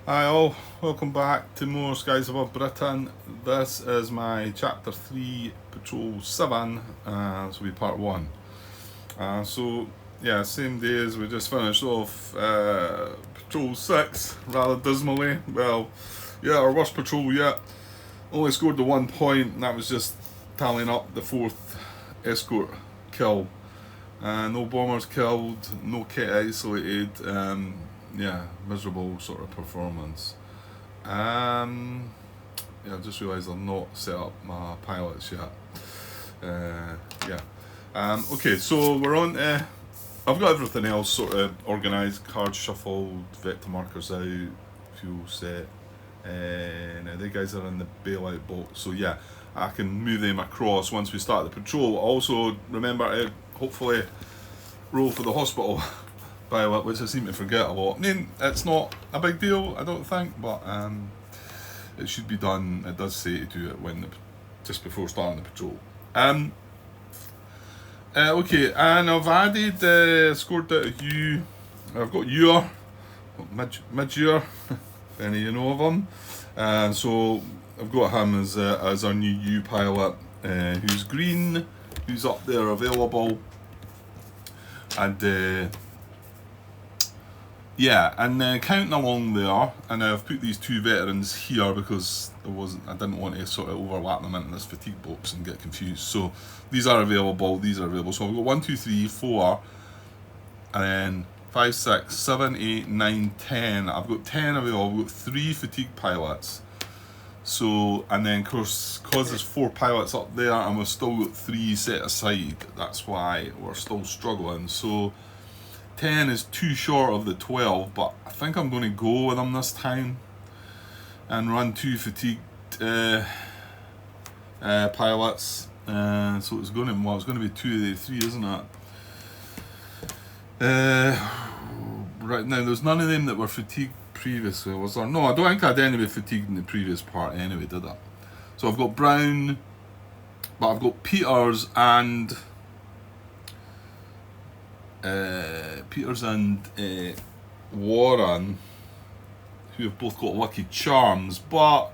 Hi all, welcome back to more Skies Above Britain. This is my Chapter 3, Patrol 7, this will be part 1. Same day as we just finished off Patrol 6, rather dismally. Well, yeah, our worst patrol yet. Only scored the 1 point, and that was just tallying up the 4th escort kill. No bombers killed, no kit isolated. Miserable sort of performance. I just realised I've not set up my pilots yet. Okay, so we're on. I've got everything else sort of organised, cards shuffled, vector markers out, fuel set. Now the guys are in the bailout box, so yeah, I can move them across once we start the patrol. Also, remember to hopefully roll for the hospital pilot, which I seem to forget a lot. I mean, it's not a big deal, I don't think, but it should be done. It does say to do it just before starting the patrol. Okay, and I've added scored out of you. I've got Ure, mid-Ure, if any of you know of him. So I've got him as our new U pilot, who's green, who's up there available, and counting along there, and I've put these 2 veterans here because I didn't want to sort of overlap them into this fatigue box and get confused. So these are available, So I've got 1, 2, 3, 4, and then 5, 6, 7, 8, 9, 10. I've got 10 available. I've got 3 fatigue pilots. So, and then of course, because there's 4 pilots up there and we've still got 3 set aside, that's why we're still struggling. So 10 is too short of the 12, but I think I'm going to go with them this time and run 2 fatigued pilots. So it's going to be 2 of the 3, isn't it? Right now, there's none of them that were fatigued previously, was there? No, I don't think I had any fatigued in the previous part anyway, did I? So I've got Brown, but I've got Peters and Warren, who have both got lucky charms, but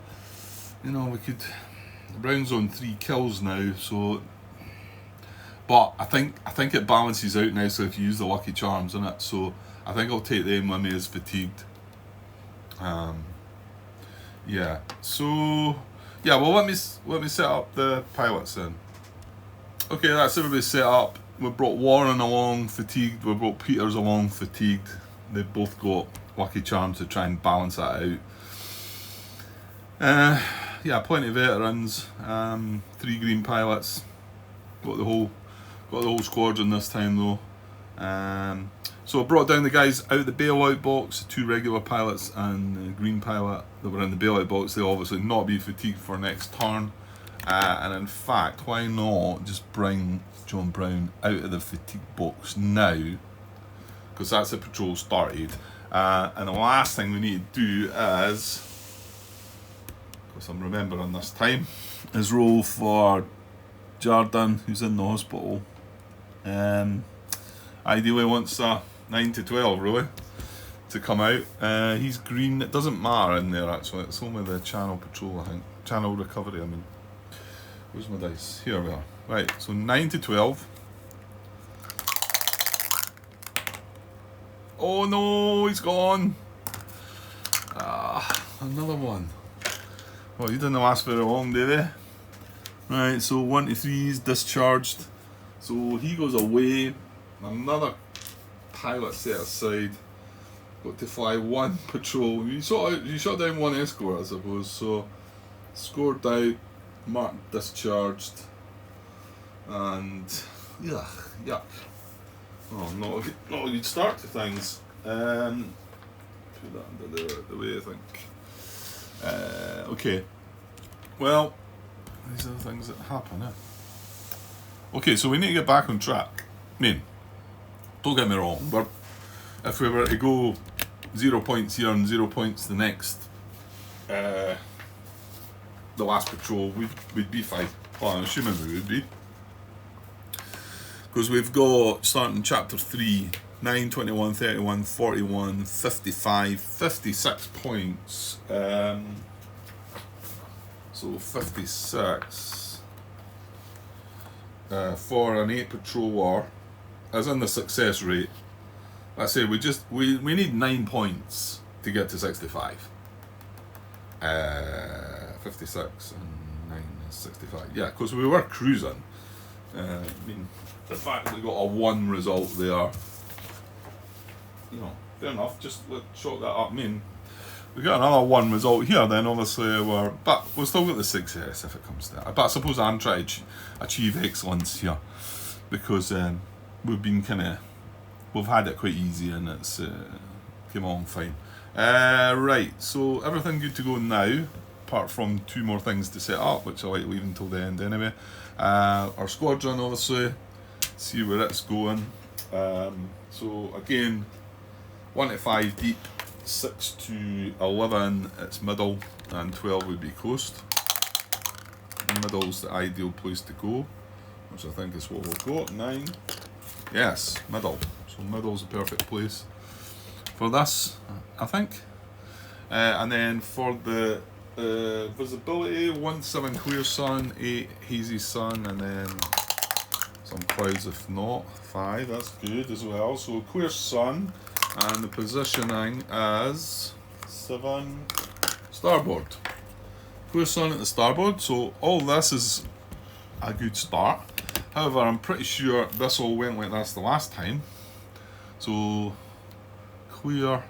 Brown's on 3 kills now, so. But I think it balances out now. So if you use the lucky charms in it, so I think I'll take them with me as fatigued. Let me set up the pilots then. Okay, that's everybody set up. We brought Warren along fatigued. We brought Peters along fatigued. They've both got lucky charms to try and balance that out. Plenty of veterans. 3 green pilots. Got the whole squadron this time though. So I brought down the guys out of the bailout box, 2 regular pilots and the green pilot that were in the bailout box. They'll obviously not be fatigued for next turn. And in fact, why not just bring John Brown out of the fatigue box now? Because that's the patrol started. And the last thing we need to do is, because I'm remembering this time, is roll for Jordan, who's in the hospital. Ideally wants a 9 to 12 really to come out. He's green. It doesn't matter in there actually. It's only the channel patrol, I think. Channel recovery, I mean. Where's my dice? Here we are. Right, so 9 to 12. Oh no, he's gone. Another one. Well, he didn't last very long, did he? Right, so 1 to 3 is discharged. So he goes away. Another pilot set aside. Got to fly 1 patrol. You shot down 1 escort, I suppose. So scored out, marked discharged, and yuck. Oh, not a good start to things. Put that under the way, I think. Okay. Well, these are the things that happen, Okay, so we need to get back on track. I mean, don't get me wrong, but if we were to go 0 points here and 0 points the next, the last patrol, we'd be fine. Well, I'm assuming we would be. Because we've got, starting chapter 3, 9, 21, 31, 41, 55, 56 points. So 56 for an 8 patroller, as in the success rate. Let's say we need 9 points to get to 65. 56 and 9 is 65. Yeah, because we were cruising. I mean, the fact that we got a 1 result there, you know, fair enough. Just chalk that up. I mean, we got another 1 result here. Then obviously but we'll still get the success if it comes to that. But I suppose I'm trying to achieve excellence here because we've had it quite easy and it's came along fine. Right, so everything good to go now, apart from 2 more things to set up, which I like leaving until the end anyway. Our squadron, obviously, see where it's going. So again, 1 to 5 deep, 6 to 11 it's middle, and 12 would be coast. Middle's the ideal place to go, which I think is what we'll go at 9. Yes, middle. So middle's the perfect place for this, I think. And then for the visibility, 1-7 clear sun, 8 hazy sun, and then some clouds if not. 5, that's good as well. So clear sun, and the positioning as 7 starboard. Clear sun at the starboard, so all this is a good start. However, I'm pretty sure this all went like this the last time. So clear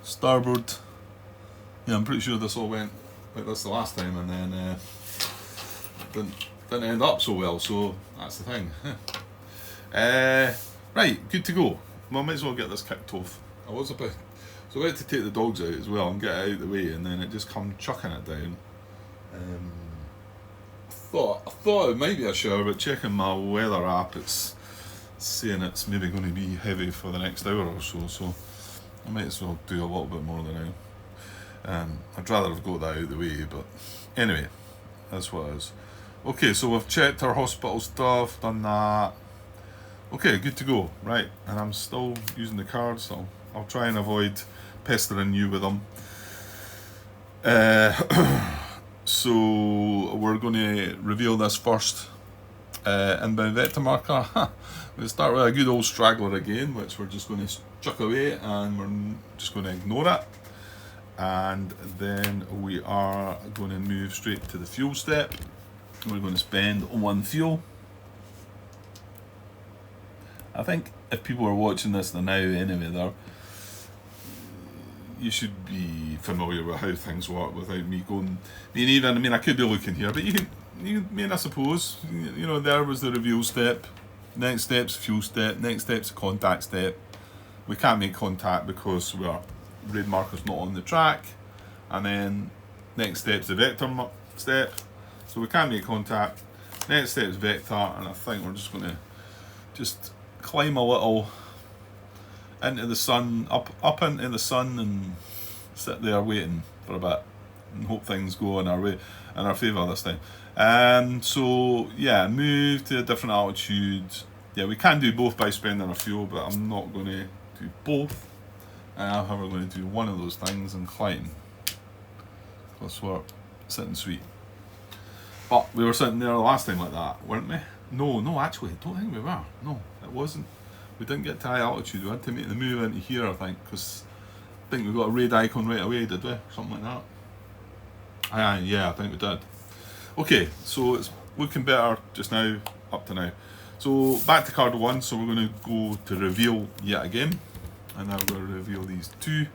starboard. Yeah, I'm pretty sure this all went like this the last time, and then didn't end up so well. So that's the thing. Right, good to go. Well, I might as well get this kicked off. I was about to take the dogs out as well and get it out of the way, and then it just come chucking it down. I thought it might be a shower, but checking my weather app, it's saying it's maybe going to be heavy for the next hour or so. So I might as well do a little bit more than now. I'd rather have got that out of the way, but anyway, that's what it is. Okay, so we've checked our hospital stuff, done that. Okay, good to go. Right, and I'm still using the cards, so I'll try and avoid pestering you with them. So we're going to reveal this first inbound vector marker. We'll start with a good old straggler again, which we're just going to chuck away, and we're just going to ignore it. And then we are going to move straight to the fuel step. We're going to spend 1 fuel. I think if people are watching this now anyway, you should be familiar with how things work without me being even. I mean, I could be looking here, but I suppose, you know, there was the reveal step. Next step's fuel step. Next step's contact step. We can't make contact because our raid marker's not on the track. And then next step's the vector step. So we can't make contact. Next step's vector, and I think we're just going to climb a little into the sun, up into the sun, and sit there waiting for a bit and hope things go in our favour this time. So yeah, move to a different altitude. Yeah, we can do both by spending our fuel, but I'm not going to do both. However, we're going to do one of those things and climb. Because we're sitting sweet. But we were sitting there the last time like that, weren't we? No, actually, I don't think we were. No, it wasn't. We didn't get to high altitude. We had to make the move into here, I think, because I think we got a raid icon right away, did we? Something like that. Yeah, I think we did. Okay, so it's looking better just now, up to now. So back to card 1, so we're going to go to reveal yet again. And now we're going to reveal these 2.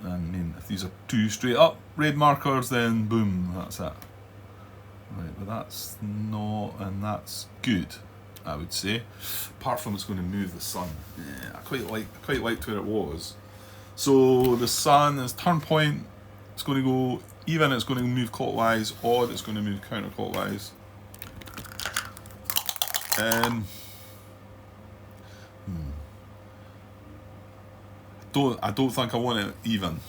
And I mean, if these are 2 straight up raid markers, then boom, that's it. Right, but that's not, and that's good, I would say. Apart from it's going to move the sun. Yeah, I quite liked where it was. So the sun is turn point. It's going to go even. It's going to move clockwise. Odd. It's going to move counterclockwise. I don't think I want it even.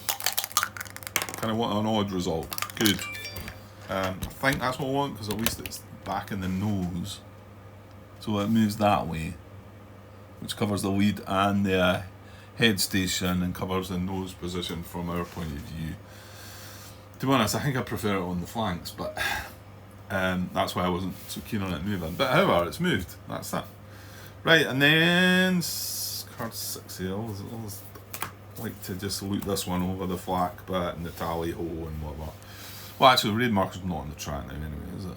Kind of want an odd result. Good. I think that's what I want, because at least it's back in the nose, so it moves that way. which covers the lead and the head station and covers the nose position from our point of view. To be honest, I think I prefer it on the flanks, but that's why I wasn't so keen on it moving. But however, it's moved. That's that. Right, and then card 60. I always like to just loop this one over the flak bit and the tally ho and whatever. Well, actually, the raid marker's not on the track now anyway, is it?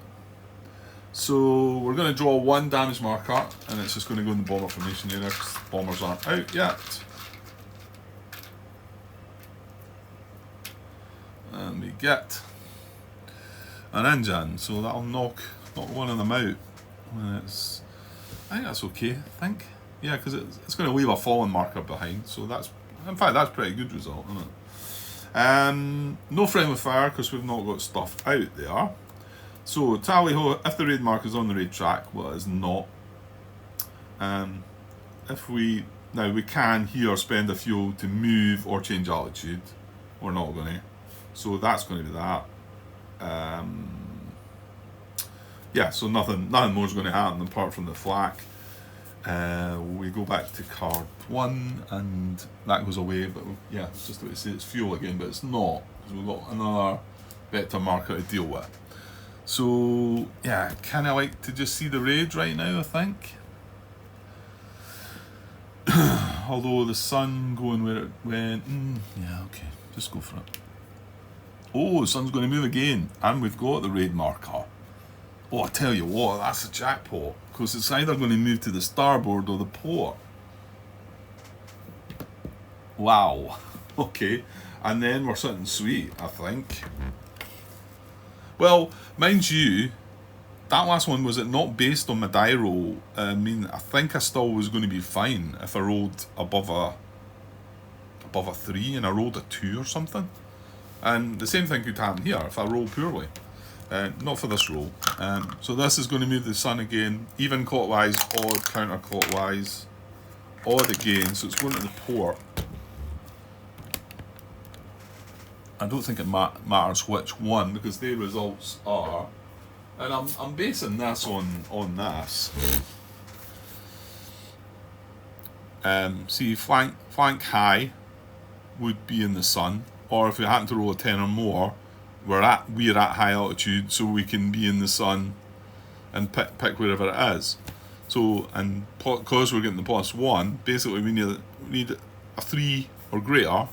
So we're going to draw one damage marker, and it's just going to go in the bomber formation area because bombers aren't out yet. And we get an engine, so that'll knock one of them out. And I think that's okay. I think, yeah, because it's going to leave a fallen marker behind. So that's, in fact, that's a pretty good result, isn't it? No friendly fire because we've not got stuff out there. So tally ho, if the raid mark is on the raid track, well, it is not. If we can here spend a fuel to move or change altitude. We're not going to. So that's going to be that. Yeah, so nothing more is going to happen apart from the flak. We go back to card 1 and that goes away, but yeah, it's just what it says, it's fuel again, but it's not, because we've got another vector marker to deal with. So yeah, kind of like to just see the raid right now, I think. Although the sun going where it went, yeah, okay, just go for it. Oh, the sun's going to move again, and we've got the raid marker. Oh, I tell you what, that's a jackpot, because it's either going to move to the starboard or the port. Wow. Okay, and then we're sitting sweet, I think. Well, mind you, that last one, was it not based on my die roll? I mean, I think I still was going to be fine if I rolled above a 3 and I rolled a 2 or something. And the same thing could happen here if I roll poorly. Not for this roll. So this is going to move the sun again, even clockwise, odd counterclockwise, odd again, so it's going to the port. I don't think it matters which one, because the results are, and I'm basing this on this. See, flank high would be in the sun, or if we happen to roll a 10 or more, we're at high altitude, so we can be in the sun and pick wherever it is. So, and because we're getting the +1, basically we need a 3 or greater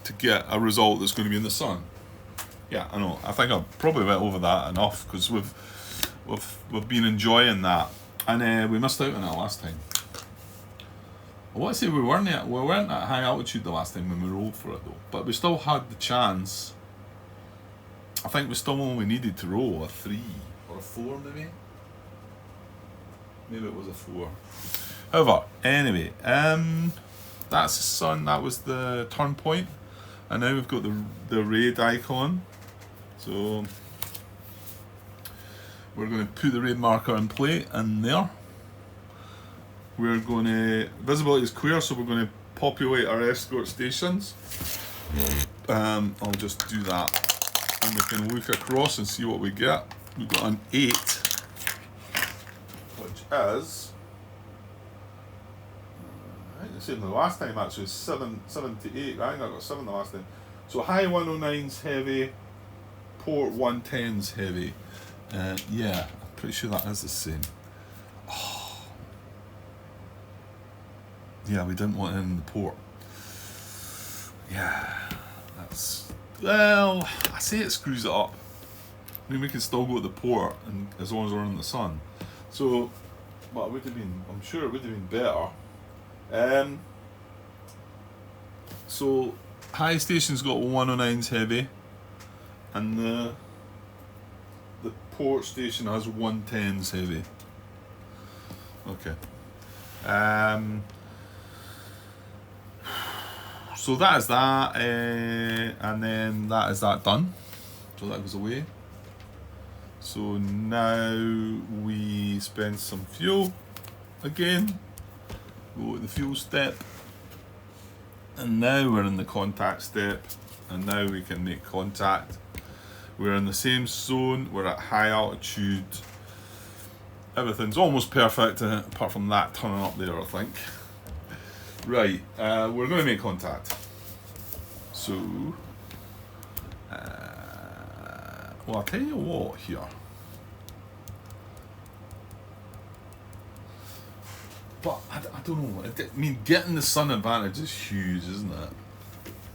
to get a result that's going to be in the sun. Yeah, I know. I think I probably went over that enough, because we've been enjoying that, and we missed out on that last time. I want to say we weren't at high altitude the last time when we rolled for it though, but we still had the chance. I think we still only needed to roll a 3 or a 4 maybe. Maybe it was a 4. However, anyway, that's the sun. That was the turn point, and now we've got the raid icon. So we're going to put the raid marker in play in there. We're going to, visibility is clear, so we're going to populate our escort stations. I'll just do that, and we can look across and see what we get. We've got an 8, which is, I think the same the last time actually, 7 to 8. I think I got 7 the last time. So high 109's heavy, port 110's heavy. Yeah, I'm pretty sure that is the same. Yeah, we didn't want it in the port. Yeah, that's, well, I say it screws it up. I mean, we can still go to the port, and as long as we're in the sun. So, but it would have been, I'm sure it would have been better. So, high station's got 109's heavy, and the port station has 110's heavy. Okay. So that is that, and then that is that done. So that goes away. So now we spend some fuel again. Go to the fuel step, and now we're in the contact step, and now we can make contact. We're in the same zone. We're at high altitude. everything's almost perfect, apart from that turning up there, I think. Right, we're going to make contact. So, well, I'll tell you what here. But I don't know. I mean, getting the sun advantage is huge, isn't it?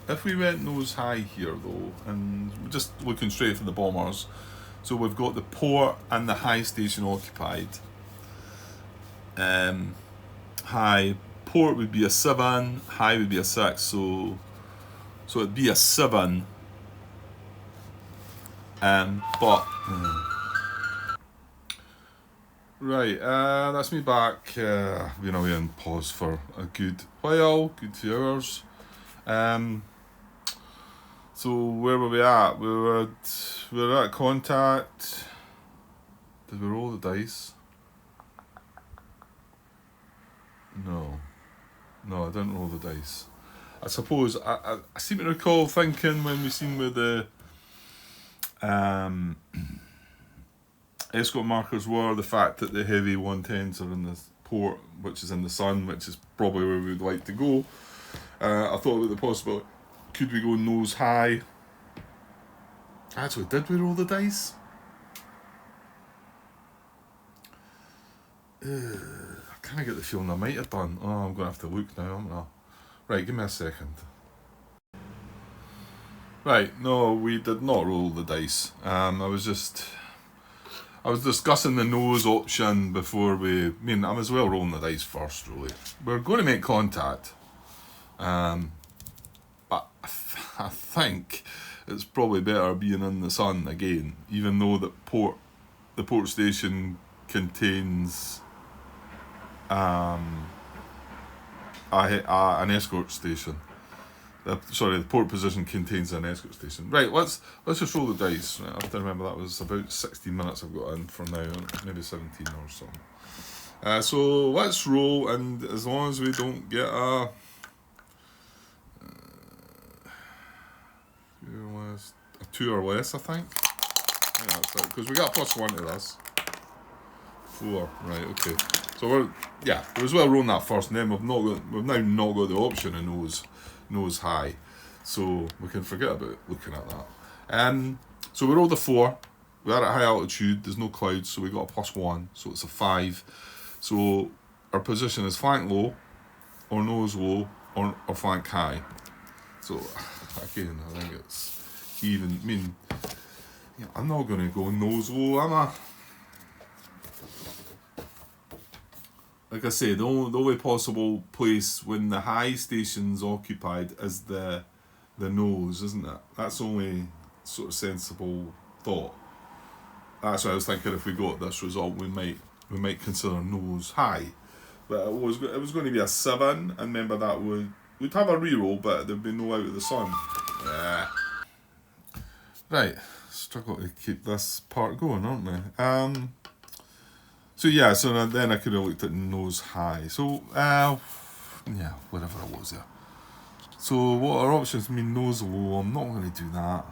If we went nose high here, though, and we're just looking straight for the bombers, so we've got the port and the high station occupied. High port would be a 7, high would be a 6, so it'd be a 7. Right, that's me back. Been away on pause for a good while, good 2 hours. So where were we at? We were at contact. Did we roll the dice? No, I didn't roll the dice. I suppose I seem to recall thinking when we seen with the escort markers were the fact that the heavy 110s are in the port, which is in the sun, which is probably where we'd like to go. I thought about the possibility, could we go nose high? Actually, did we roll the dice? I kind of get the feeling I might have done. Oh, I'm going to have to look now, aren't I? Right, give me a second. Right, no, we did not roll the dice. I was discussing the nose option before I might as well rolling the dice first, really. We're going to make contact. But I think it's probably better being in the sun again, even though the port station contains an escort station. The port position contains an escort station. Right, let's just roll the dice. Right, I have to remember that was about 16 minutes I've got in from now, maybe 17 or something. So let's roll, and as long as we don't get a 2 or less, I think. Yeah, that's it, because we got +1 to this. 4, right? Okay. So we're as well rolling that first, and then we've now not got the option of nose high, so we can forget about looking at that. So we rolled a 4. We are at high altitude. There's no clouds, so we got a +1, so it's a 5. So our position is flank low, or nose low, or flank high. So again, I think it's even. I mean, I'm not going to go nose low, am I? Like I say, the only possible place when the high station's occupied is the nose, isn't it? That's the only sort of sensible thought. That's why I was thinking if we got this result, we might consider nose high. But it was going to be a 7, and remember that we'd have a reroll, but there'd be no out of the sun. Right, struggle to keep this part going, aren't we? So then I could have looked at nose high. So whatever it was there. So what are options? I mean, nose low. I'm not going to do that.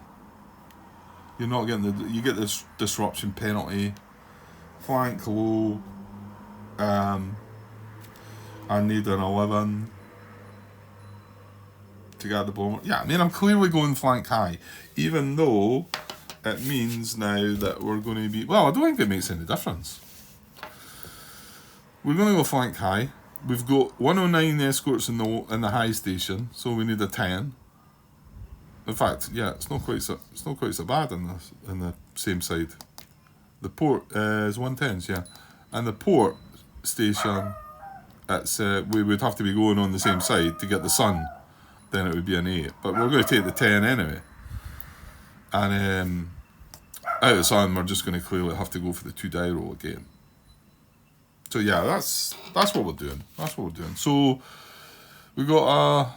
You're not getting you get this disruption penalty. Flank low. I need an 11 to get the bomber. Yeah, I mean, I'm clearly going flank high, even though it means now that we're going to be. Well, I don't think it makes any difference. We're going to go flank high. We've got 109 escorts in the high station, so we need a 10. In fact, it's not quite so bad in the same side. The port is 110s, and the port station, we would have to be going on the same side to get the sun. Then it would be an 8, but we're going to take the 10 anyway. And out of the sun, we're just going to clearly have to go for the 2 die roll again. So that's what we're doing. So we got a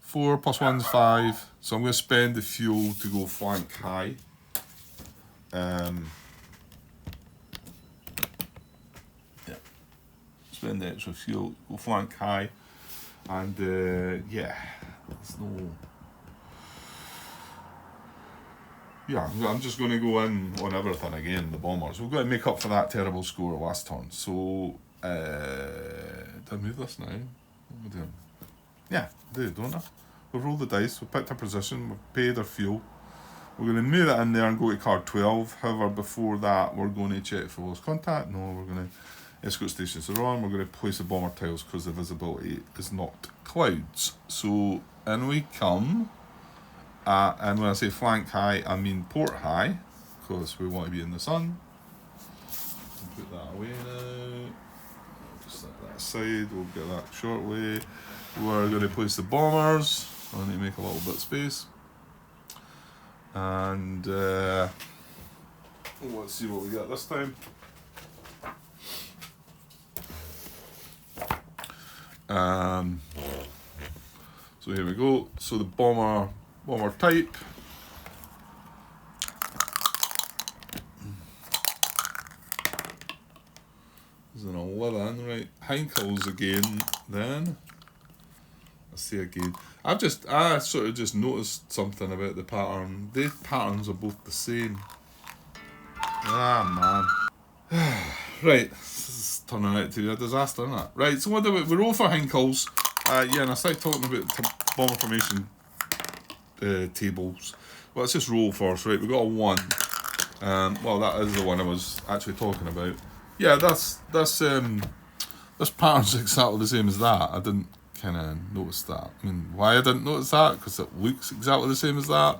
4 + 1 is 5. So I'm going to spend the fuel to go flank high. Spend the extra fuel, go flank high, and there's no. yeah, I'm just going to go in on everything again, the Bombers. We've got to make up for that terrible score last turn. So, did I move this now? What am I doing? Yeah, I do, don't I? We've rolled the dice, we've picked a position, we've paid our fuel. We're going to move it in there and go to card 12. However, before that, we're going to check for lost contact. No, we're going to escort stations are on. We're going to place the bomber tiles because the visibility is not clouds. So, in we come. And when I say flank high, I mean port high, because we want to be in the sun. Put that away now. Just set that aside. We'll get that shortly. We're going to place the bombers. I need to make a little bit of space. And let's see what we got this time. So here we go. So the bomber type. There's an 11, right? Heinkels again then. Let's see again. I sort of just noticed something about the pattern. The patterns are both the same. Ah, man. Right, this is turning out to be a disaster, isn't it? Right, so what do we roll for Heinkels? Yeah, and I started talking about bomber formation tables. Well, let's just roll first, right? We got a 1. Well, that is the one I was actually talking about. Yeah, this pattern's exactly the same as that. I didn't kind of notice that. I mean, why I didn't notice that? Because it looks exactly the same as that.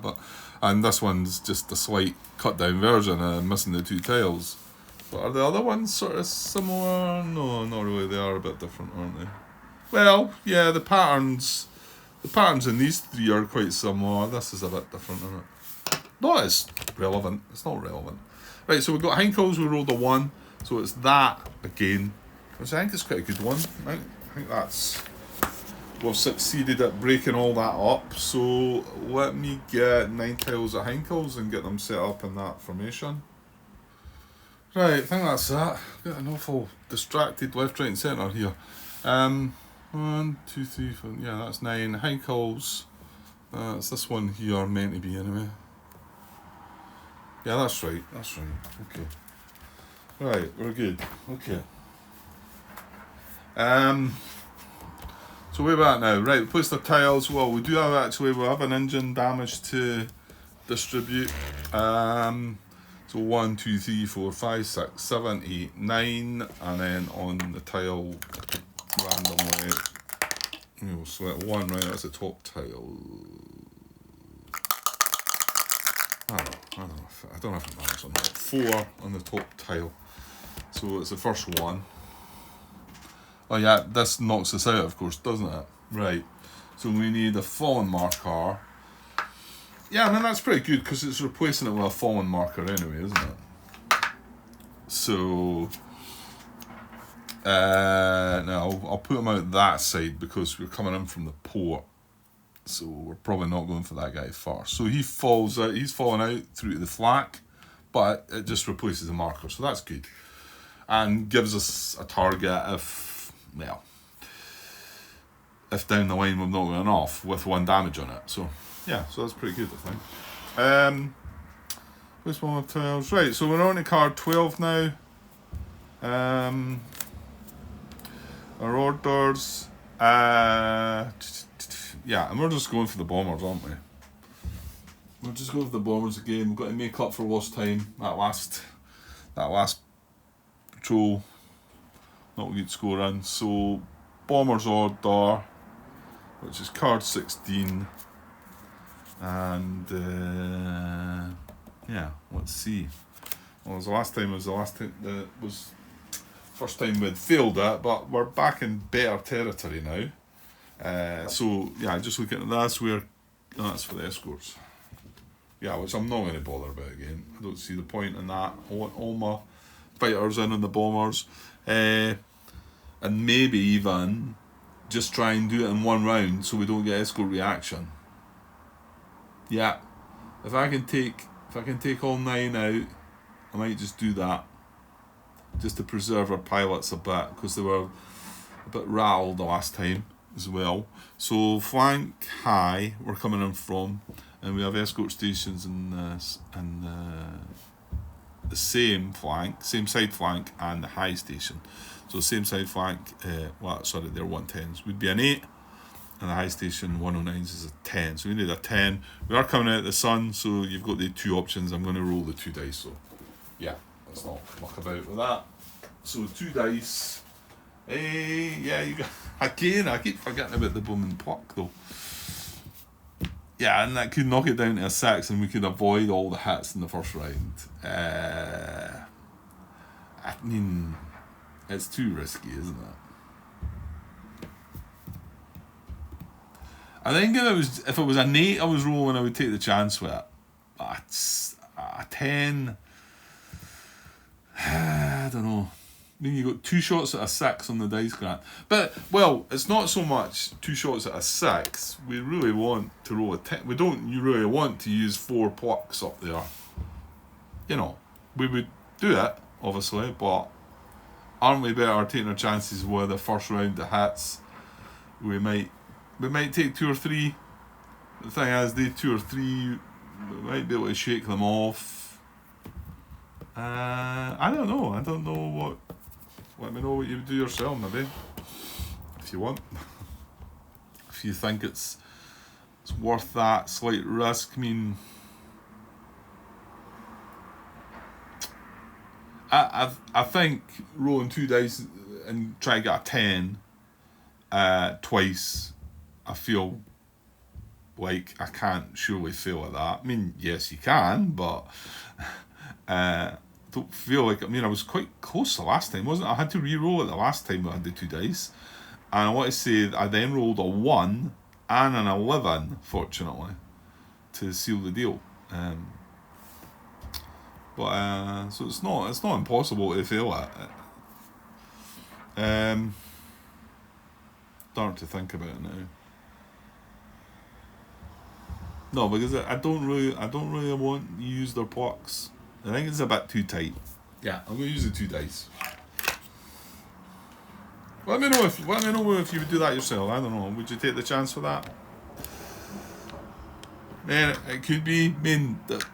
And this one's just a slight cut down version, missing the 2 tiles. But are the other ones sort of similar? No, not really. They are a bit different, aren't they? Well, yeah, the patterns in these 3 are quite similar. This is a bit different, isn't it? Not as relevant. It's not relevant. Right, so we've got Heinkels. We rolled a 1. So it's that again, which I think is quite a good one. I think we've succeeded at breaking all that up. So let me get 9 tiles of Heinkels and get them set up in that formation. Right, I think that's that. Got an awful distracted left, right and centre here. 1, 2, 3, 4, yeah, that's 9. Heinkels. It's this one here meant to be anyway. Yeah, that's right. Okay. Right, we're good. Okay. So we're back now. Right, we placed the tiles. Well, we do have we have an engine damage to distribute. So 1, 2, 3, 4, 5, 6, 7, 8, 9, and then on the tile randomly, we'll select 1. Right, that's the top tile. I don't know if it matters or not. 4 on the top tile. So it's the first one. Oh yeah, this knocks us out, of course, doesn't it? Right. So we need a fallen marker. Yeah, I mean, that's pretty good because it's replacing it with a fallen marker anyway, isn't it? So now I'll put him out that side because we're coming in from the port. So we're probably not going for that guy first. So he falls out. He's falling out through to the flak, but it just replaces the marker. So that's good. And gives us a target if down the line we've not got enough with 1 damage on it. So yeah, so that's pretty good, I think. Where's one of the tiles? Right, so we're on to card 12 now. Our orders. Yeah, and we're just going for the bombers, aren't we? We're just going for the bombers again. We've got to make up for lost time. That last patrol, not a good score in. So bombers order, which is card 16, and yeah, let's see. Well, it was first time we'd failed it, but we're back in better territory now. So yeah, just looking at that's for the escorts. Yeah, which I'm not going to bother about again. I don't see the point in that. I want all my fighters in on the bombers, and maybe even just try and do it in 1 round so we don't get escort reaction. Yeah, if I can take all 9 out, I might just do that, just to preserve our pilots a bit because they were a bit rattled the last time as well. So flank high, we're coming in from, and we have escort stations in the same flank, same side flank, and the high station. So same side flank, they're 110s, would be an 8, and the high station 109s is a 10. So we need a 10. We are coming out of the sun, so you've got the 2 options. I'm going to roll the 2 dice, so yeah, let's not muck about with that. So 2 dice. Yeah, you got, again, I keep forgetting about the blooming pluck though. Yeah, and that could knock it down to a 6, and we could avoid all the hits in the first round. I mean, it's too risky, isn't it? I think if it was an 8 I was rolling, I would take the chance with it. But a 10, I don't know. I mean, you got 2 shots at a 6 on the dice, Grant. But, well, it's not so much 2 shots at a 6. We really want to roll a 10. You really want to use 4 plucks up there. You know, we would do it, obviously, but aren't we better taking our chances with the first round that hits? We might take 2 or 3. The thing is, they 2 or 3, we might be able to shake them off. I don't know what. Let me know what you would do yourself, maybe, if you want. If you think it's worth that slight risk. I mean, I think rolling 2 dice and try to get a 10 twice, I feel like I can't surely fail at that. I mean, yes, you can, but don't feel like, I mean, I was quite close the last time, wasn't I? I had to re-roll it the last time I had the 2 dice. And I want to say I then rolled a 1 and an 11, fortunately, to seal the deal. So it's not impossible to fail at it. Starting to think about it now. No, because I don't really want to use their plucks. I think it's a bit too tight. Yeah, I'm going to use the 2 dice. Let me know if you would do that yourself. I don't know. Would you take the chance for that? Man, it could be. I mean, that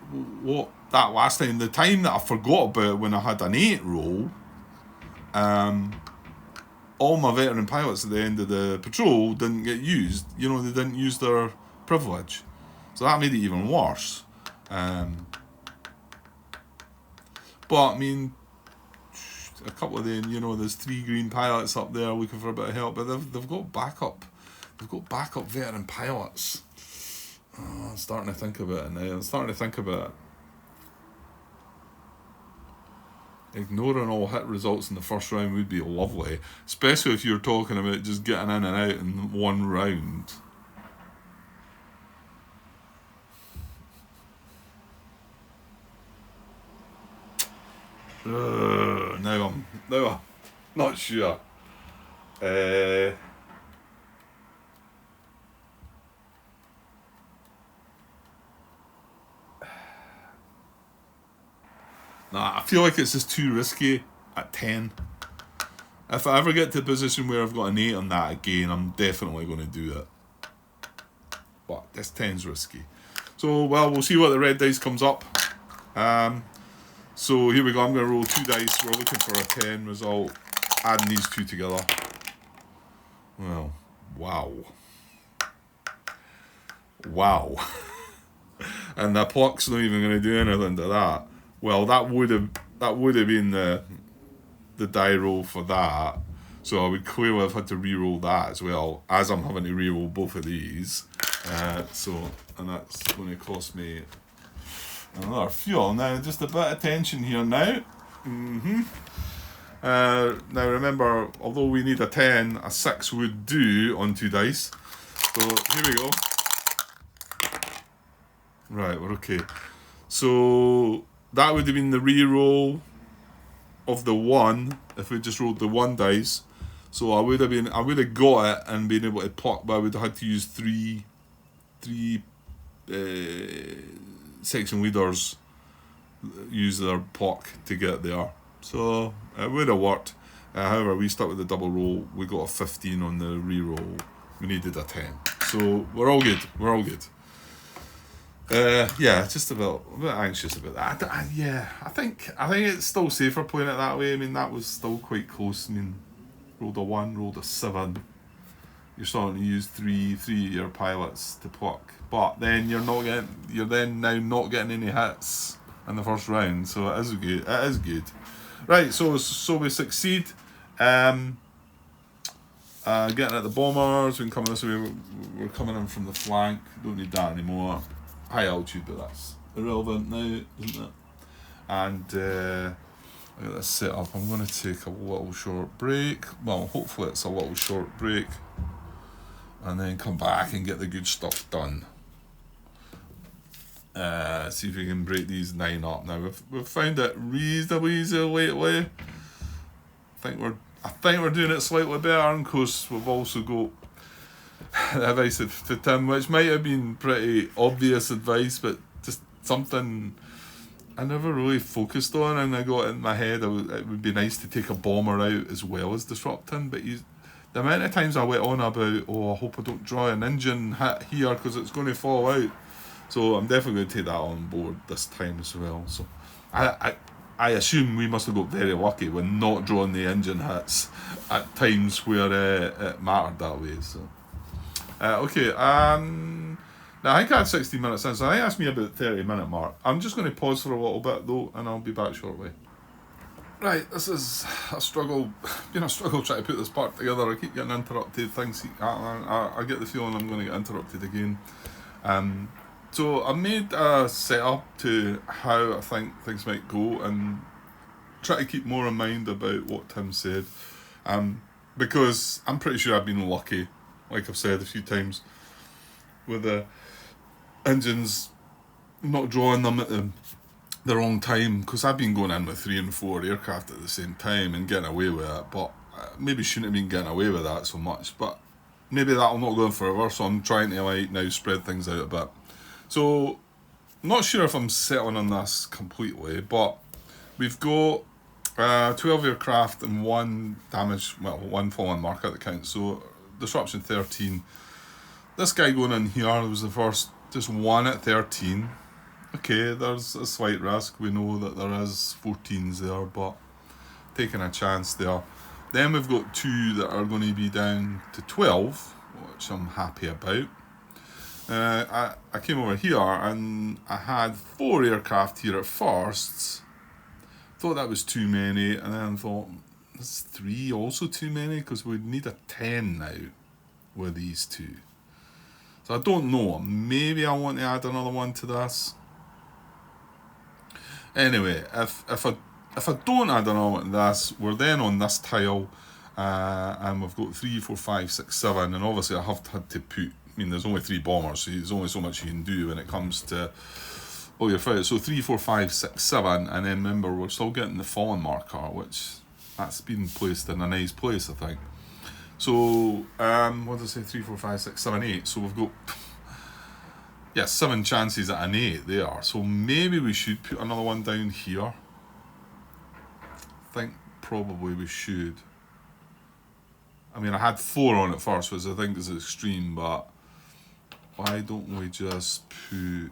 last time, the time that I forgot about when I had an 8 roll, all my veteran pilots at the end of the patrol didn't get used. You know, they didn't use their privilege, so that made it even worse. But I mean, a couple of them, you know, there's 3 green pilots up there looking for a bit of help, but they've got backup. They've got backup veteran pilots. Oh, I'm starting to think about it now. Ignoring all hit results in the first round would be lovely, especially if you're talking about just getting in and out in 1 round. Now I'm not sure. Nah, I feel like it's just too risky at 10. If I ever get to a position where I've got an 8 on that again, I'm definitely going to do it. But this 10's risky. So, well, we'll see what the red dice comes up. So here we go, I'm going to roll 2 dice. We're looking for a 10 result. Adding these 2 together. Well, wow. And the pluck's not even going to do anything to that. Well, that would have been the die roll for that. So I would clearly have had to re-roll that as well, as I'm having to re-roll both of these. And that's going to cost me another fuel. Now, just a bit of tension here now. Now remember, although we need a 10, a 6 would do on 2 dice. So here we go. Right, we're okay. So that would have been the re-roll of the 1 if we just rolled the 1 dice. So I would have got it and been able to pluck, but I would have had to use three section leaders use their pluck to get there. So it would have worked. However, we stuck with the double roll. We got a 15 on the re-roll. We needed a 10. So we're all good. Yeah, just a bit anxious about that. Yeah, I think it's still safer playing it that way. I mean, that was still quite close. I mean, rolled a 1, rolled a 7. You're starting to use three of your pilots to pluck, but then you're then now not getting any hits in the first round. So it is good. It is good. Right. So we succeed. Getting at the bombers. We can come this way. We're coming in from the flank. Don't need that anymore. High altitude, but that's irrelevant now, isn't it? And look at this setup. I'm going to take a little short break. Well, hopefully it's a little short break, and then come back and get the good stuff done. See if we can break these 9 up. Now we've found it reasonably easy lately. I think we're doing it slightly better, and of course we've also got the advice to Tim, which might have been pretty obvious advice, but just something I never really focused on, and I got in my head it would be nice to take a bomber out as well as disrupting. But the amount of times I went on about, I hope I don't draw an engine hit here because it's going to fall out. So I'm definitely going to take that on board this time as well. So I assume we must have got very lucky when not drawing the engine hits at times where it mattered that way. So okay, now I think I had 16 minutes in, so I think that's me about 30-minute mark. I'm just going to pause for a little bit though, and I'll be back shortly. Right, this is a struggle. Been a struggle trying to put this part together. I keep getting interrupted. I get the feeling I'm going to get interrupted again. So I made a setup to how I think things might go, and try to keep more in mind about what Tim said, because I'm pretty sure I've been lucky, like I've said a few times, with the engines not drawing them at the wrong time, because I've been going in with 3 and 4 aircraft at the same time and getting away with it, but maybe shouldn't have been getting away with that so much, but maybe that'll not go on forever, so I'm trying to now spread things out a bit. So, not sure if I'm settling on this completely, but we've got 12 aircraft and 1 fallen mark at the count, so disruption 13. This guy going in here was the first, just 1 at 13. Okay, there's a slight risk, we know that there is 14s there, but taking a chance there. Then we've got 2 that are going to be down to 12, which I'm happy about. I came over here and I had 4 aircraft here at first. Thought that was too many, and then thought, is 3 also too many? Because we'd need a 10 now with these 2. So I don't know, maybe I want to add another one to this. Anyway, if I don't add another one to this, we're then on this tile, and we've got 3, 4, 5, 6, 7, and obviously I have had to put, there's only 3 bombers, so there's only so much you can do when it comes to all your fighters. So 3, 4, 5, 6, 7, and then remember we're still getting the fallen marker, which that's been placed in a nice place, I think. So what did I say? 3, 4, 5, 6, 7, 8. So we've got 7 chances at an 8 there. So maybe we should put another one down here. I think probably we should. I had 4 on at first, which I think is extreme, but why don't we just put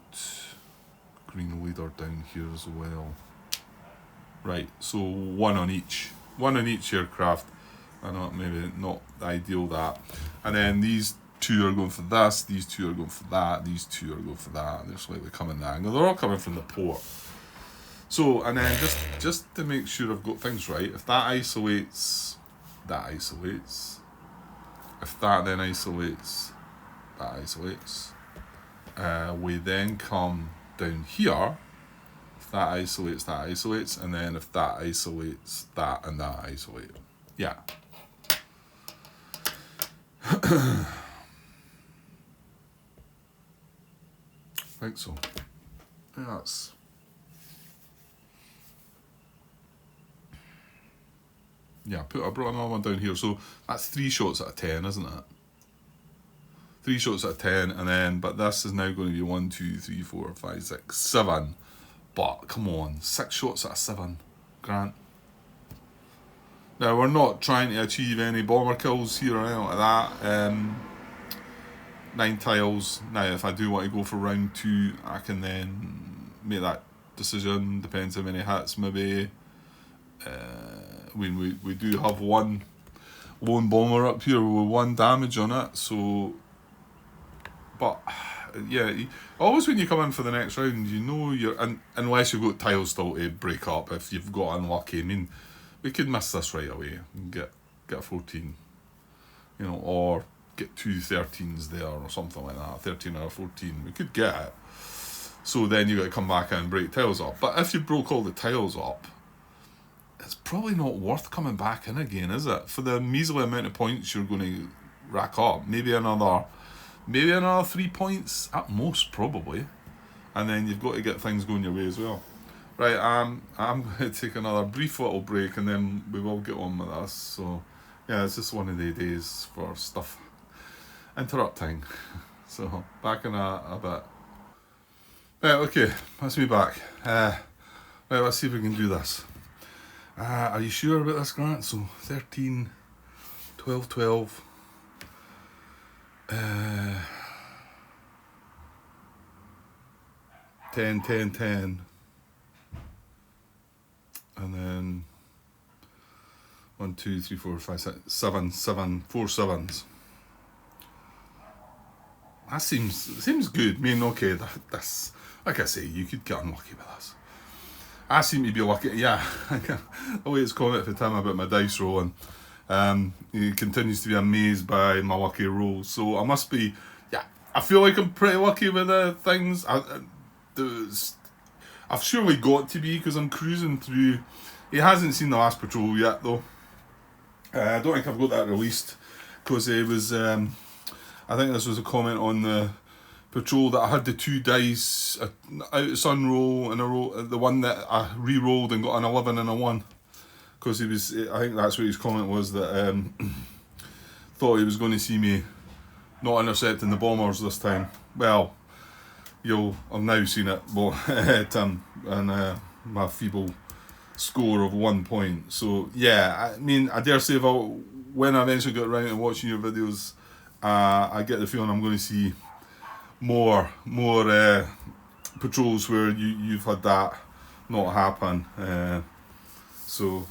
green leader down here as well? Right, so 1 on each. 1 on each aircraft. I know maybe not ideal that. And then these 2 are going for this, these 2 are going for that, these 2 are going for that. They're slightly coming that angle. They're all coming from the port. So, and then just to make sure I've got things right, if that isolates, that isolates. If that then isolates, that isolates. We then come down here. If that isolates, and then if that isolates, that and that isolate. Yeah. I think so. I brought another one down here, so that's 3 shots out of 10, isn't it? 3 shots out of 10, and then, but this is now going to be 1, 2, 3, 4, 5, 6, 7. But come on, 6 shots out of 7, Grant. Now we're not trying to achieve any bomber kills here or anything like that. 9 tiles. Now, if I do want to go for round 2, I can then make that decision. Depends how many hits, maybe. We do have one lone bomber up here with 1 damage on it, so. But yeah, always when you come in for the next round, you know unless you've got tiles still to break up. If you've got unlucky, I mean, we could miss this right away and get a 14, or get 2 13s there or something like that, 13 or 14. We could get it. So then you got to come back in and break tiles up. But if you broke all the tiles up, it's probably not worth coming back in again, is it? For the measly amount of points you're going to rack up, maybe another 3 points at most, probably, and then you've got to get things going your way as well. Right, I'm going to take another brief little break, and then we will get on with this. So yeah, it's just one of the days for stuff interrupting. So back in a bit. Right, okay, that's me back. Right, let's see if we can do this. Are you sure about this, Grant? So 13, 12, 12. 10, 10, 10. And then 1, 2, 3, 4, 5, 6, 7, 7, 4 sevens. That seems good. I mean, okay, that's like I say, you could get unlucky with this. I seem to be lucky. Yeah, the way it's commented for Tim about my dice rolling. He continues to be amazed by my lucky rolls. So I must be. Yeah, I feel like I'm pretty lucky with the things. I've surely got to be because I'm cruising through. He hasn't seen the last patrol yet though. I don't think I've got that released because it was. I think this was a comment on the patrol that I had the 2 dice out of sun roll and a roll, the one that I re-rolled and got an 11 and a 1. Because he was, I think that's what his comment was, that thought he was going to see me not intercepting the bombers this time. Well, I've now seen it, Tim, and my feeble score of 1 point. So yeah, I mean, I dare say when I eventually get around to watching your videos, I get the feeling I'm going to see more patrols where you've had that not happen. So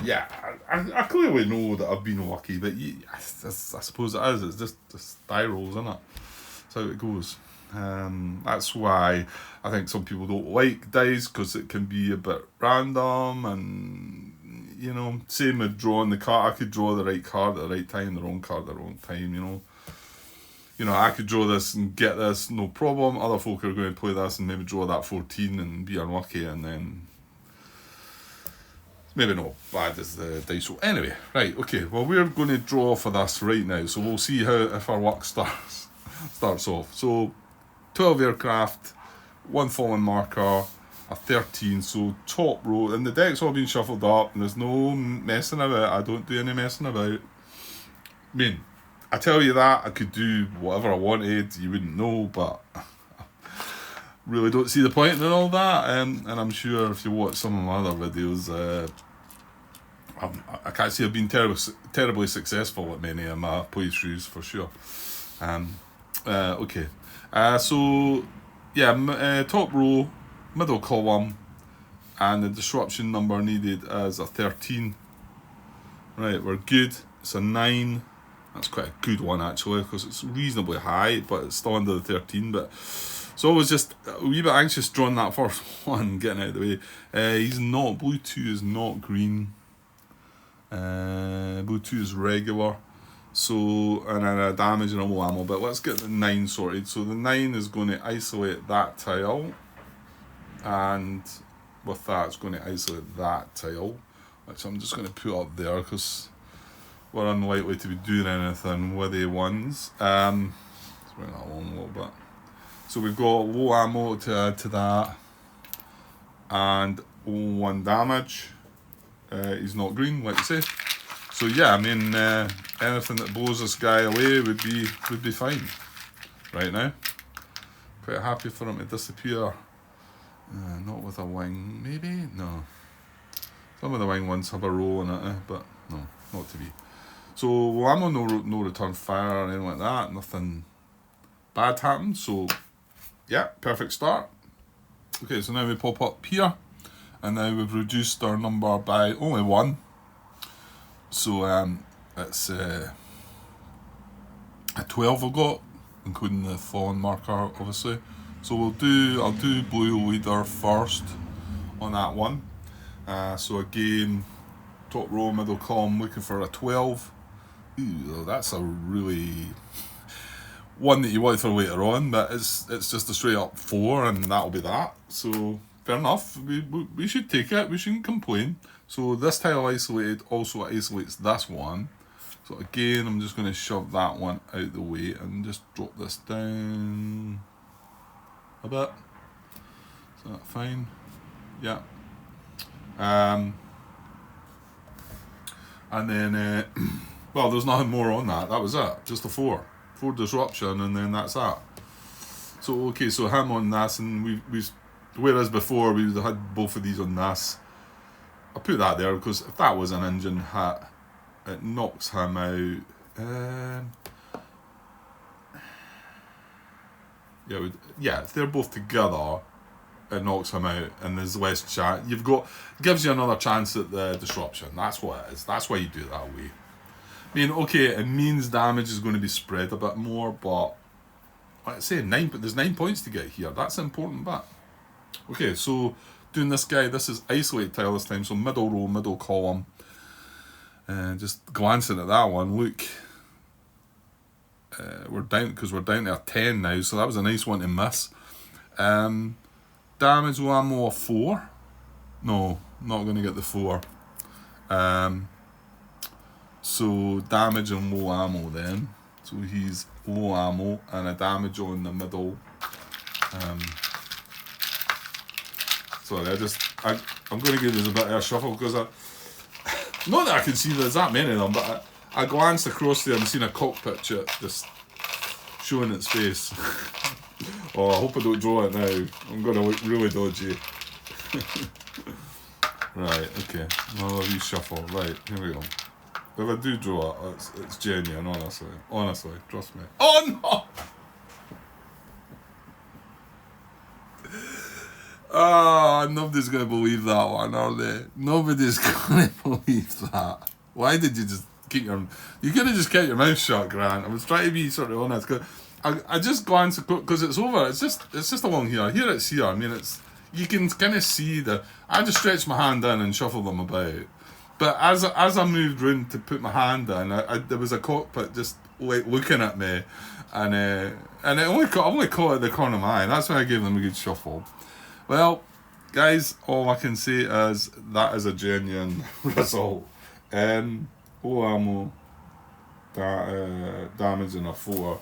yeah, I clearly know that I've been lucky, but I suppose it is. It's just die rolls, isn't it? That's how it goes. That's why I think some people don't like dice, because it can be a bit random, and same with drawing the card. I could draw the right card at the right time, the wrong card at the wrong time. I could draw this and get this, no problem. Other folk are going to play this and maybe draw that 14 and be unlucky, and then maybe not bad as the dice roll. Anyway, right, okay. Well, we're going to draw for this right now, so we'll see if our luck starts off. So 12 aircraft, 1 fallen marker, a 13. So top row, and the deck's all been shuffled up, and there's no messing about. I don't do any messing about. I mean, I tell you that I could do whatever I wanted, you wouldn't know, but really don't see the point in all that. And I'm sure if you watch some of my other videos, I can't say I've been terribly successful at many of my playthroughs for sure. Okay, so yeah, top row, middle column, and the disruption number needed is a 13. Right, we're good. It's a 9. That's quite a good one actually, because it's reasonably high, but it's still under the 13. But so I was just a wee bit anxious drawing that first one, getting out of the way. He's not, blue 2 is not green. Blue 2 is regular. So, and then a damage and a low ammo, but let's get the 9 sorted. So the 9 is going to isolate that tile, and with that it's going to isolate that tile, which I'm just going to put up there because we're unlikely to be doing anything with the ones. Let's bring that along a little bit. So we've got low ammo to add to that, and 1 damage. He's not green, like I say. So yeah, I mean, anything that blows this guy away would be fine right now. Quite happy for him to disappear. Not with a wing, maybe? No. Some of the wing ones have a roll in it, but no, not to be. So I'm on no return fire or anything like that. Nothing bad happened. So, yeah, perfect start. Okay, so now we pop up here, and now we've reduced our number by only 1. So it's a 12 I've got, including the fallen marker, obviously. So I'll do blue leader first on that one. So again, top row, middle column, looking for a 12. Ooh, that's a really one that you want for later on, but it's just a straight up 4, and that'll be that. So fair enough. We should take it. We shouldn't complain. So this tile isolated also isolates this one. So again, I'm just going to shove that one out the way and just drop this down a bit. Is that fine? Yeah. And then, well, there's nothing more on that. That was it. Just a 4 disruption, and then that's that. So okay, so him on this, and we whereas before we had both of these on this. I put that there because if that was an engine hit, it knocks him out. Yeah, if they're both together, it knocks him out, and there's less chance. Gives you another chance at the disruption. That's what it is. That's why you do it that way. I mean, okay, it means damage is going to be spread a bit more, but like I say, there's 9 points to get here. That's an important bit. Okay, so doing this guy, this is isolate tile this time, so middle row, middle column. Just glancing at that one, look, we're down to a 10 now, so that was a nice one to miss. Damage ammo a 4. No, not going to get the 4. So damage and low ammo then. So he's low ammo and a damage on the middle. Sorry, I'm going to give this a bit of a shuffle because not that I can see there's that many of them, but I glanced across there and seen a cockpit chip just showing its face. Oh, I hope I don't draw it now. I'm going to look really dodgy. Right, okay. Another reshuffle. Right, here we go. If I do draw it, it's genuine, honestly. Honestly, trust me. Oh no! Oh, nobody's going to believe that one, are they? Nobody's going to believe that. Why did you just keep your... You could have just kept your mouth shut, Grant. I was trying to be sort of honest. Cause I just glanced, because it's over. It's just along here. Here it's here. I mean, you can kind of see I just stretched my hand in and shuffled them about. But as I moved round to put my hand in, there was a cockpit just like looking at me, and it only caught at the corner of my eye. That's why I gave them a good shuffle. Well, guys, all I can say is that is a genuine result. Low ammo, damage in a 4.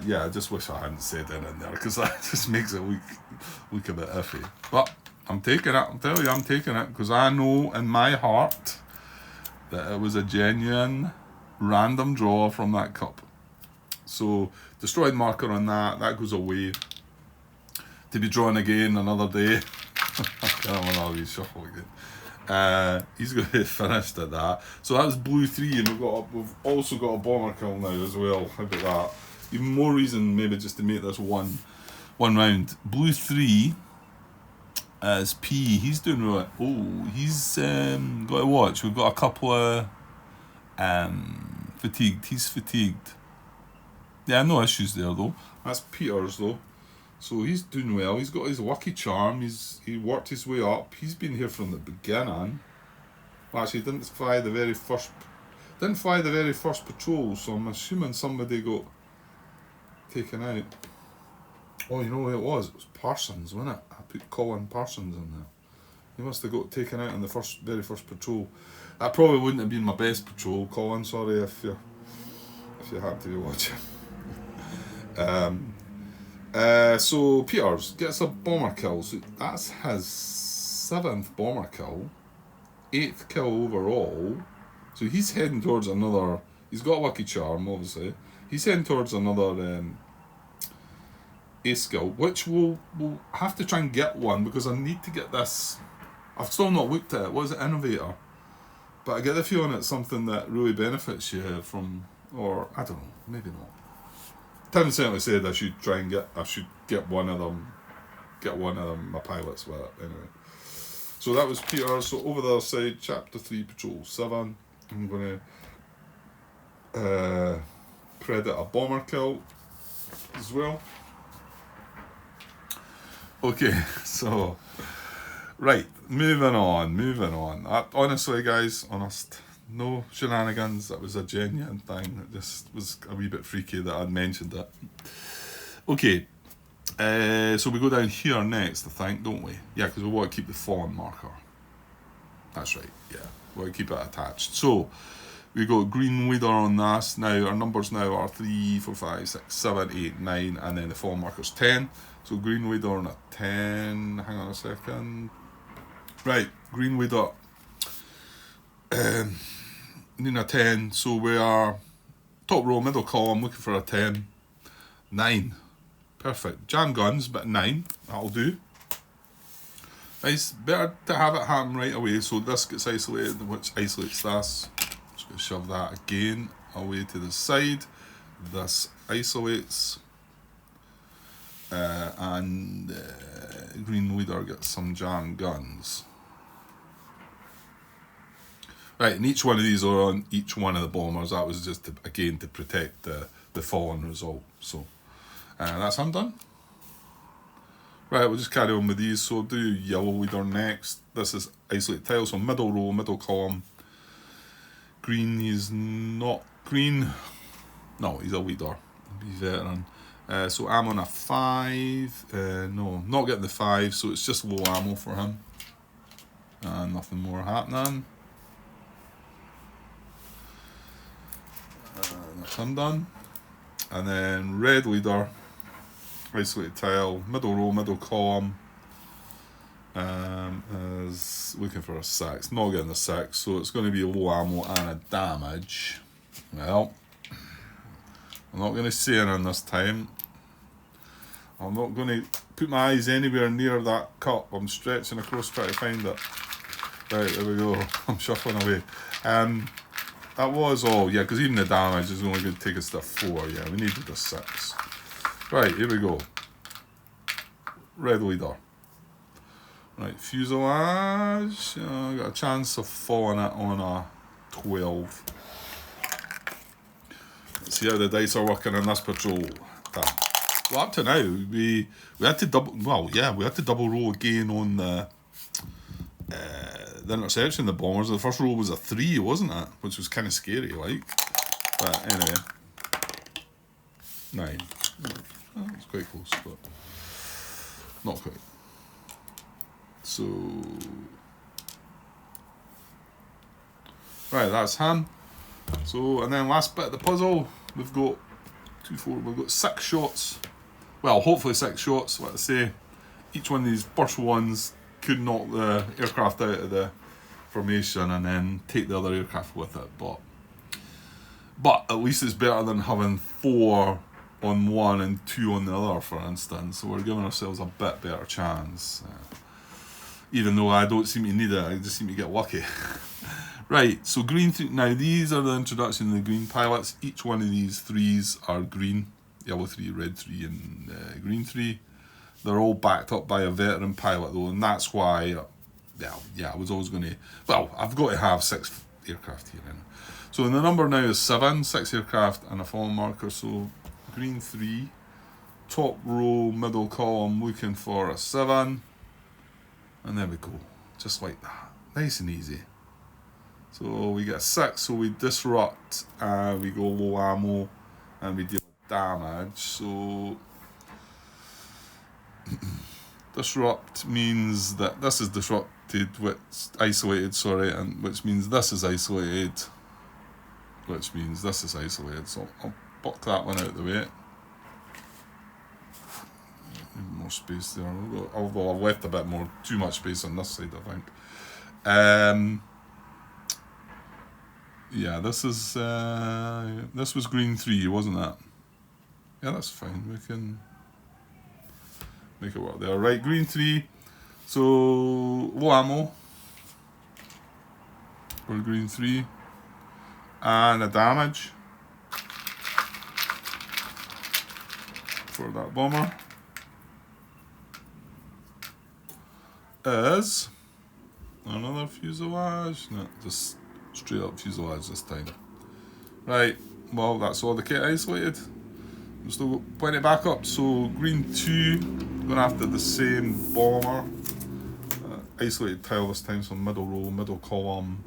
Yeah, I just wish I hadn't said it in there because that just makes it look a bit iffy. But I'm taking it. I'm telling you, I'm taking it because I know in my heart that it was a genuine random draw from that cup. So destroyed marker on that goes away. To be drawn again another day. I can't remember how shuffle again. He's going to be finished at that. So that was blue 3, and we've also got a bomber kill now as well. How about that? Even more reason maybe just to make this one round. Blue 3 is P. He's doing really. Oh, he's got to watch. We've got a couple of fatigued. He's fatigued. Yeah, no issues there though. That's Peters though. So he's doing well. He's got his lucky charm. He worked his way up. He's been here from the beginning. Well, actually, he didn't fly the very first patrol. So I'm assuming somebody got taken out. Oh, you know who it was? It was Parsons, wasn't it? I put Colin Parsons in there. He must have got taken out in the very first patrol. That probably wouldn't have been my best patrol, Colin. Sorry if you happen to be watching. So Peters gets a bomber kill. So that's his 7th bomber kill, 8th kill overall. So he's heading towards another. He's got a lucky charm, obviously. He's heading towards another ace kill, which we'll have to try and get one because I need to get this. I've still not looked at it. What is it, Innovator? But I get the feeling it's something that really benefits you from, or I don't know, maybe not. Tim certainly said I should get one of them, my pilots with it, anyway. So that was Peter. So over the other side, Chapter 3, Patrol 7. I'm going to credit a bomber kill as well. Okay, so, right, moving on. Honestly, guys, no shenanigans. That was a genuine thing. It just was a wee bit freaky that I'd mentioned it. Okay, so we go down here next, I think, don't we? Yeah, because we want to keep the fallen marker. That's right, yeah. We want to keep it attached. So, we got Green Leader on this. Now, our numbers now are 3, 4, 5, 6, 7, 8, 9, and then the fallen marker's 10. So, Green Leader on a 10. Hang on a second. Right, Green Leader. Need a 10. So, we are top row, middle column, looking for a 10. 9. Perfect. Jam guns, but 9. That'll do. Nice. Better to have it happen right away. So this gets isolated, which isolates this. Just going to shove that again away to the side. This isolates. And Green Leader gets some jam guns. Right, and each one of these are on each one of the bombers. That was just, to protect the fallen result. So that's him done. Right, we'll just carry on with these. So do Yellow Leader next. This is isolate tile, so middle row, middle column. Green, he's not green. No, he's a leader. He's veteran. So I'm on a 5. No, not getting the 5, so it's just low ammo for him. Nothing more happening. That's him done. And then Red Leader. Isolated tile, middle row, middle column, is looking for a 6, not getting the 6, so it's going to be a low ammo and a damage. Well, I'm not going to say anything this time. I'm not going to put my eyes anywhere near that cup. I'm stretching across trying to find it. Right, there we go. I'm shuffling away. That was all, yeah, because even the damage is only going to take us to 4. Yeah, we needed a 6. Right, here we go. Red Leader. Right, fuselage. Got a chance of falling it on a 12. Let's see how the dice are working in this patrol. Well, up to now, we had to double. Well, yeah, we had to double roll again on the interception of the bombers. The first roll was a 3, wasn't it? Which was kind of scary, like. But anyway, 9. Oh, it's quite close, but not quite. So, right, that's him. So, and then last bit of the puzzle, we've got 2, 4. We've got 6 shots. Well, hopefully 6 shots. What I say, each one of these burst ones could knock the aircraft out of the formation and then take the other aircraft with it. But at least it's better than having 4 on one and 2 on the other, for instance. So we're giving ourselves a bit better chance. Even though I don't seem to need it, I just seem to get lucky. Right, so green 3. Now these are the introduction of the green pilots. Each one of these 3s are green. Yellow 3, red 3, and green 3. They're all backed up by a veteran pilot though, and that's why, I was always going to, I've got to have 6 aircraft here. So the number now is 7, 6 aircraft and a fallen marker. So green 3, top row, middle column, looking for a 7. And there we go, just like that, nice and easy. So we get a 6, so we disrupt, and we go low ammo, and we deal damage. So disrupt means that this is disrupted, isolated, and which means this is isolated, which means this is isolated. So I'll buck that one out of the way. More space there, although I've left a bit more, too much space on this side, I think. Yeah, this was green 3, wasn't it? Yeah, that's fine. We can make it work there. Right, green 3. So low ammo for green 3 and a damage. for that bomber is another fuselage. No, just straight up fuselage this time. Right, well, that's all the kit isolated. We've still got plenty of backup. So green 2, going after the same bomber. Isolated tile this time, so middle row, middle column.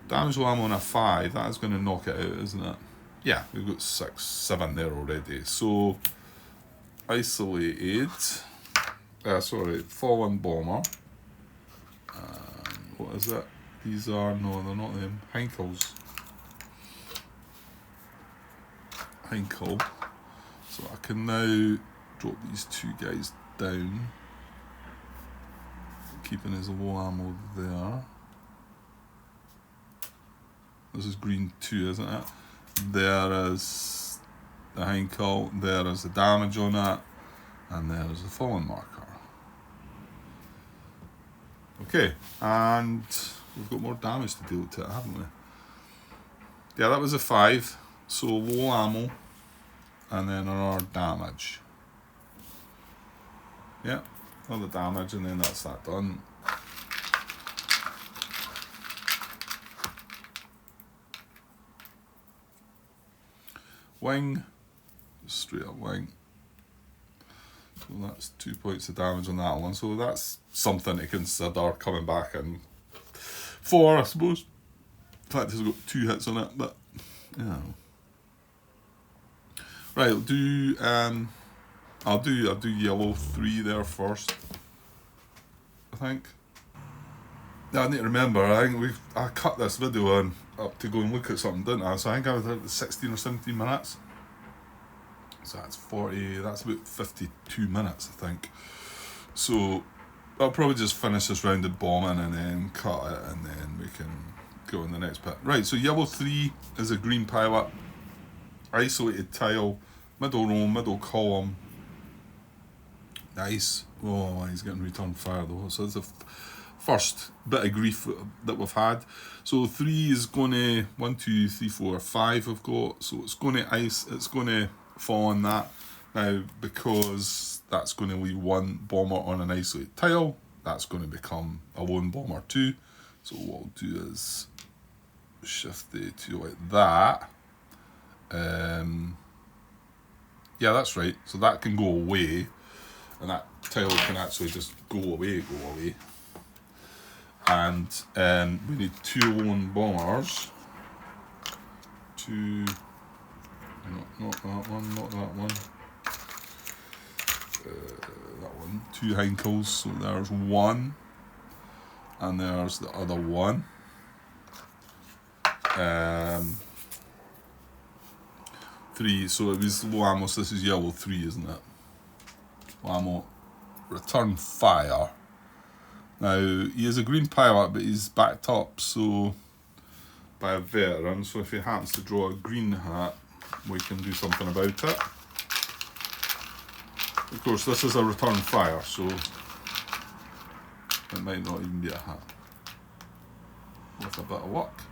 Damage low ammo on a 5, that is going to knock it out, isn't it? Yeah, we've got 6, 7 there already. So isolated, fallen bomber. What is it? These are, no, they're not them. Heinkels. Heinkel. So I can now drop these 2 guys down, keeping his low ammo there. This is green 2, isn't it? There is the Heinkel, there is the damage on it, and there is the fallen marker. Okay, and we've got more damage to deal to it, haven't we? Yeah, that was a 5, so low ammo, and then our damage. Yeah, all the damage, and then that's that done. Wing, straight up wing. So that's 2 points of damage on that one. So that's something to consider coming back in for, I suppose. In fact, it's got 2 hits on it, but you know. Right, I'll do yellow 3 there first, I think. Now I need to remember, I think I cut this video on up to go and look at something, didn't I? So I think I was at 16 or 17 minutes. So that's about 52 minutes, I think. So I'll probably just finish this rounded bombing and then cut it, and then we can go on the next bit. Right, so yellow 3 is a green pilot, isolated tile, middle row, middle column. Nice. Oh, he's getting return fire though. So it's the first bit of grief that we've had. So 3 is going to 1, 2, 3, 4, 5 we've got. So it's going to fall on that. Now, because that's going to leave 1 bomber on an isolated tile, that's going to become a lone bomber 2. So what we'll do is shift the 2 like that. Yeah, that's right. So that can go away, and that tile can actually just go away. And we need 2 lone bombers. 2, not that one, not that one. That one. 2 Heinkels, so there's 1, and there's the other 1. 3, so it was low ammo, so this is yellow 3, isn't it? Low ammo, return fire. Now, he is a green pilot, but he's backed up so by a veteran, so if he happens to draw a green hat, we can do something about it. Of course, this is a return fire, so it might not even be a hat. With a bit of luck.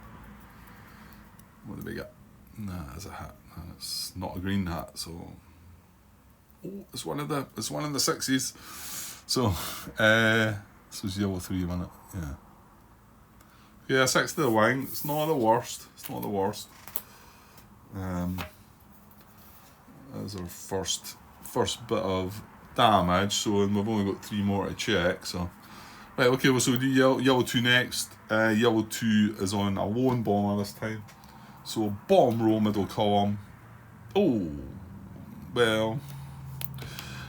What do we get? Nah, it's a hat. It's not a green hat, so it's one of the 60s. So this was yellow 3, wasn't it? Yeah. Yeah, 6 to the wing. It's not the worst. That's our first bit of damage. So and we've only got 3 more to check. So right, okay. Well, so we do yellow 2 next. Yellow 2 is on a lone bomber this time. So bottom row, middle column. Oh, well,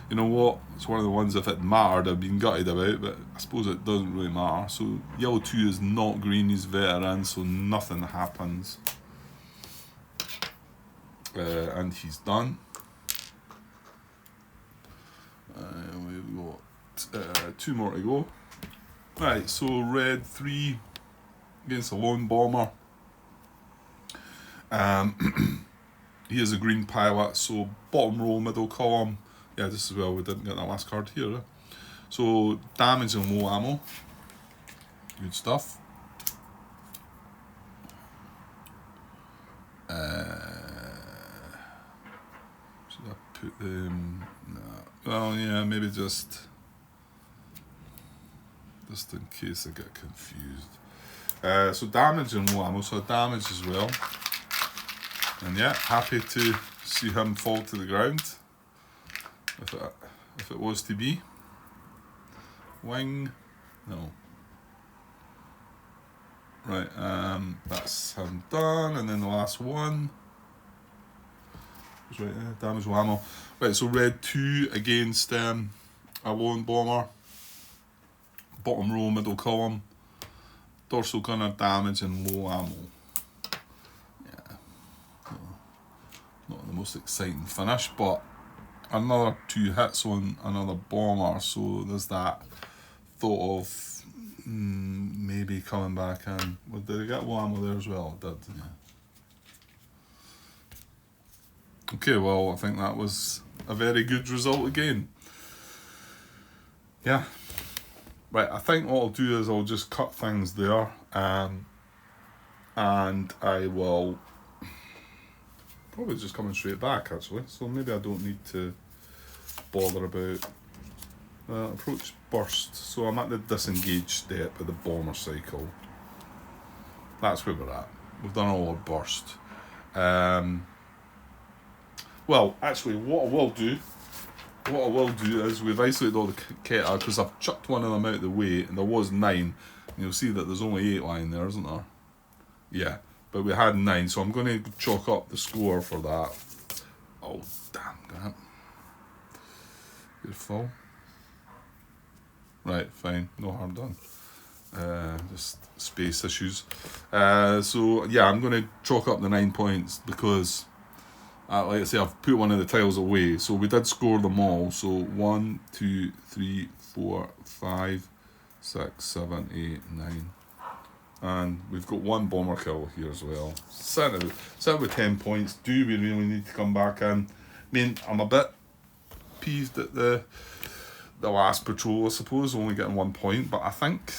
you know what? It's one of the ones, if it mattered, I've been gutted about, but I suppose it doesn't really matter. So yellow 2 is not green, he's veteran, so nothing happens. And he's done. We've got 2 more to go. Right, so red 3 against a lone bomber. He is a green pilot, so bottom row, middle column. Yeah, just as well we didn't get that last card here. So damage and low ammo. Good stuff. Should I put them... well, yeah, maybe just in case I get confused. So damage and Whammo, so damage as well. And yeah, happy to see him fall to the ground. If it was to be. Wing. No. Right, that's him done. And then the last one. Was right there, damage Whammo. Right, so red 2 against a lone bomber. Bottom row, middle column. Dorsal gunner, damage and low ammo. Yeah. Not the most exciting finish, but another 2 hits on another bomber, so there's that thought of maybe coming back in. Well, did I get low ammo there as well? I did, yeah. Okay, well, I think that was a very good result again. Yeah. Right, I think what I'll do is I'll just cut things there, and I will probably just coming straight back actually, so maybe I don't need to bother about approach burst. So I'm at the disengage step of the bomber cycle. That's where we're at. We've done all our burst. Well, actually, what I will do is we've isolated all the Keter, because I've chucked one of them out of the way, and there was 9. And you'll see that there's only 8 lying there, isn't there? Yeah, but we had 9, so I'm going to chalk up the score for that. Oh, damn that. Beautiful. Right, fine, no harm done. Just space issues. So, yeah, I'm going to chalk up the 9 points because... like I say, I've put one of the tiles away, so we did score them all. So 1, 2, 3, 4, 5, 6, 7, 8, 9, and we've got 1 bomber kill here as well. Sitting with 10 points. Do we really need to come back in? I mean, I'm a bit peeved at the last patrol, I suppose, only getting 1 point, but I think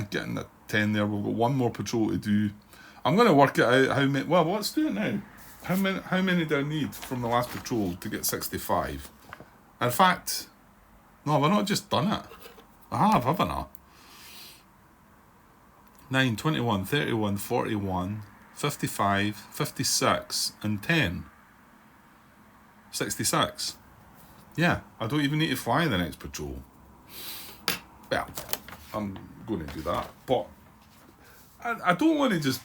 getting the 10 there, we've got 1 more patrol to do. I'm going to work it out how many. Well, let's do it now. How many do I need from the last patrol to get 65? In fact, no, I've not just done it. I have, haven't I? 9, 21, 31, 41, 55, 56, and 10. 66. Yeah, I don't even need to fly the next patrol. Well, I'm going to do that, but I don't want to just...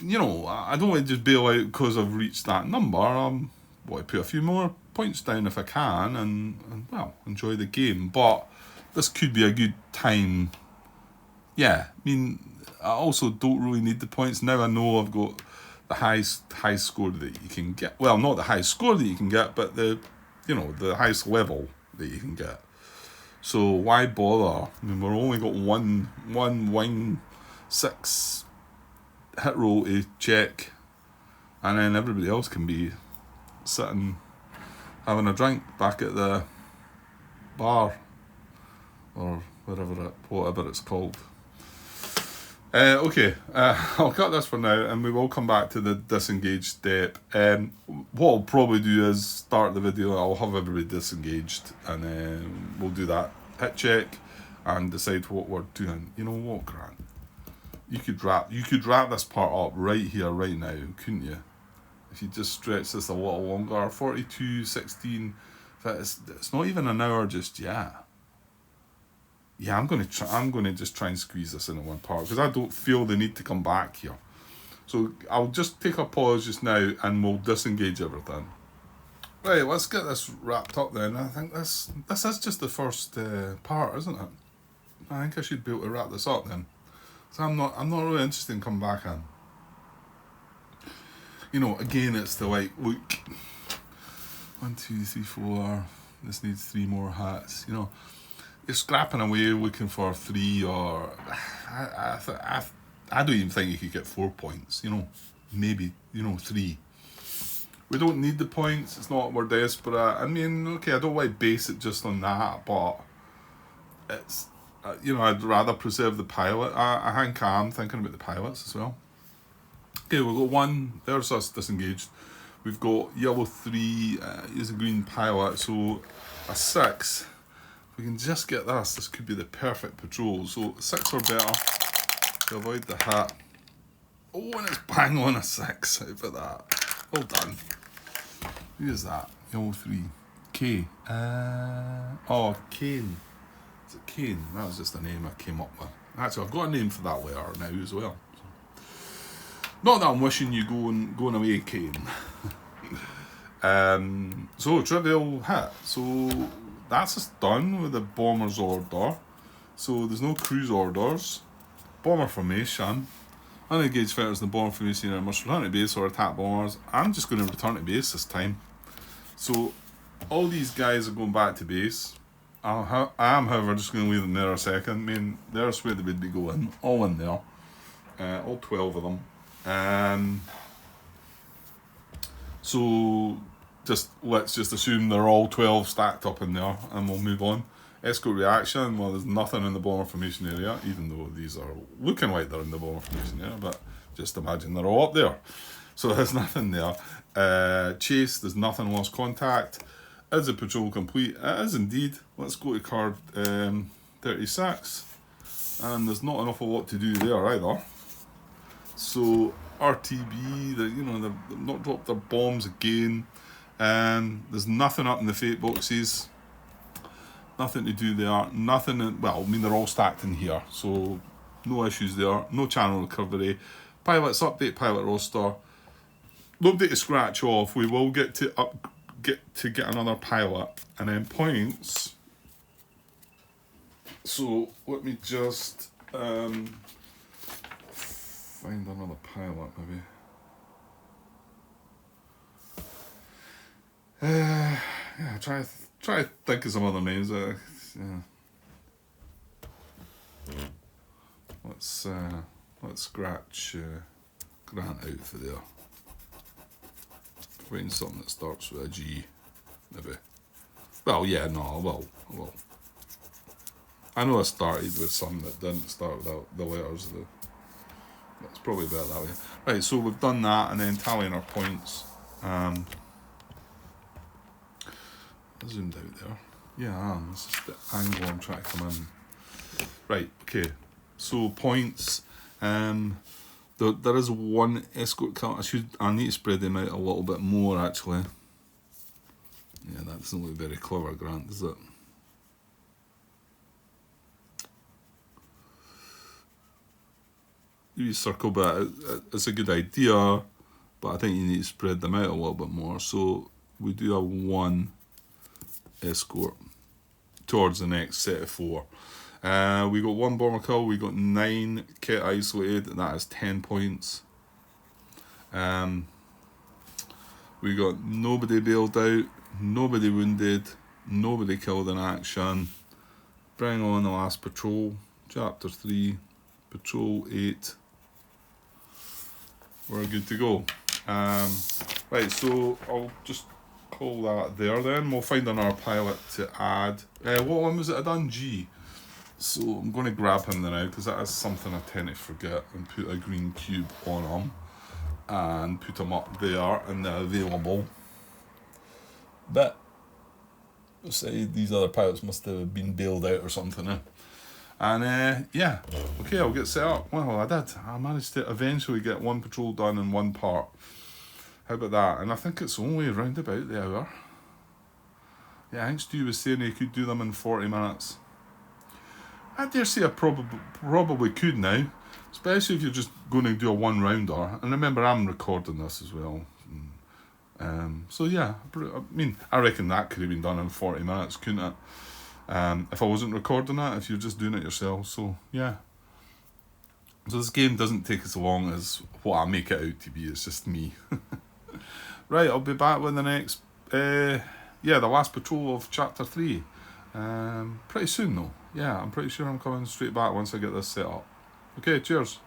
I don't want to just bail out because I've reached that number. I want to put a few more points down if I can and well, enjoy the game. But this could be a good time. Yeah, I mean, I also don't really need the points. Now I know I've got the highest score that you can get. Well, not the highest score that you can get, but the highest level that you can get. So why bother? I mean, we've only got one wing, 6... hit roll to check, and then everybody else can be sitting having a drink back at the bar or whatever it's called. Okay, I'll cut this for now, and we will come back to the disengage step. What I'll probably do is start the video. I'll have everybody disengaged, and then we'll do that hit check and decide what we're doing. You know what, Grant? You could wrap this part up right here, right now, couldn't you? If you just stretch this a little longer, 42:16. It's not even an hour just yet. Yeah, I'm going to just try and squeeze this into one part because I don't feel the need to come back here. So I'll just take a pause just now and we'll disengage everything. Right, let's get this wrapped up then. I think this is just the first part, isn't it? I think I should be able to wrap this up then. So I'm not really interested in coming back in. Again, it's the look, 1, 2, 3, 4, this needs 3 more hats, You're scrapping away looking for 3 or... I don't even think you could get 4 points, maybe, 3. We don't need the points, it's not we're desperate. I mean, okay, I don't want to base it just on that, but it's... I'd rather preserve the pilot. I think I'm thinking about the pilots as well. Okay, we've got 1. There's us disengaged. We've got yellow 3, is a green pilot, so a 6. If we can just get this could be the perfect patrol. So 6 or better to avoid the hat. Oh, and it's bang on a 6. How about that? Well done. Who is that? Yellow 3. K. Oh, Kane. Is it Kane? That was just a name I came up with. Actually, I've got a name for that letter now as well. Not that I'm wishing you going away, Kane. So trivial hit. So that's just done with the bomber's order. So there's no cruise orders. Bomber formation. Unengaged fighters in the bomber formation either must return to base or attack bombers. I'm just going to return to base this time. So all these guys are going back to base. I am, however, just going to leave them there a second. I mean, there's where they would be going. All in there. All 12 of them. So let's just assume they're all 12 stacked up in there, and we'll move on. Escort reaction, well, there's nothing in the bomber formation area, even though these are looking like they're in the bomber formation area, but just imagine they're all up there. So there's nothing there. Chase, there's nothing, lost contact. Is the patrol complete? It is indeed. Let's go to card 36. And there's not an awful lot to do there either. So RTB, they've not dropped their bombs again. There's nothing up in the fate boxes. Nothing to do there. Nothing. They're all stacked in here, so no issues there. No channel recovery. Pilots update, pilot roster. Nobody to scratch off. We will get get another pilot, and then points. So let me just find another pilot, maybe. Try to think of some other names. Yeah. Let's scratch Grant out for there. Find something that starts with a G, maybe. Well, yeah, no, I will. I know I started with some that didn't start without the letters. That's probably better that way. Right, so we've done that, and then tallying our points. I zoomed out there. Yeah, I am. This is the angle I'm trying to come in. Right, okay. So points. There is one escort count. I need to spread them out a little bit more, actually. Yeah, that doesn't look very clever, Grant, does it? You circle back. It's a good idea, but I think you need to spread them out a little bit more. So we do have one escort towards the next set of 4. We got 1 bomber kill, we got 9 kit isolated, that is 10 points. We got nobody bailed out, nobody wounded, nobody killed in action. Bring on the last patrol, chapter 3, patrol 8. We're good to go. Right, so I'll just call that there then. We'll find another pilot to add. What one was it I done? G. So I'm going to grab him now, because that is something I tend to forget, and put a green cube on him and put him up there in the available. But I'll say these other pilots must have been bailed out or something. And yeah, okay, I'll get set up. Well, I did. I managed to eventually get 1 patrol done in 1 part. How about that? And I think it's only around about the hour. Yeah, I think Stu was saying he could do them in 40 minutes. I dare say I probably could now, especially if you're just going to do a 1-rounder. And remember, I'm recording this as well. So yeah, I reckon that could have been done in 40 minutes, couldn't it? If I wasn't recording it, if you're just doing it yourself. So yeah. So this game doesn't take as long as what I make it out to be. It's just me. Right, I'll be back with the next, the last patrol of chapter 3. Pretty soon though. Yeah, I'm pretty sure I'm coming straight back once I get this set up. Okay, cheers.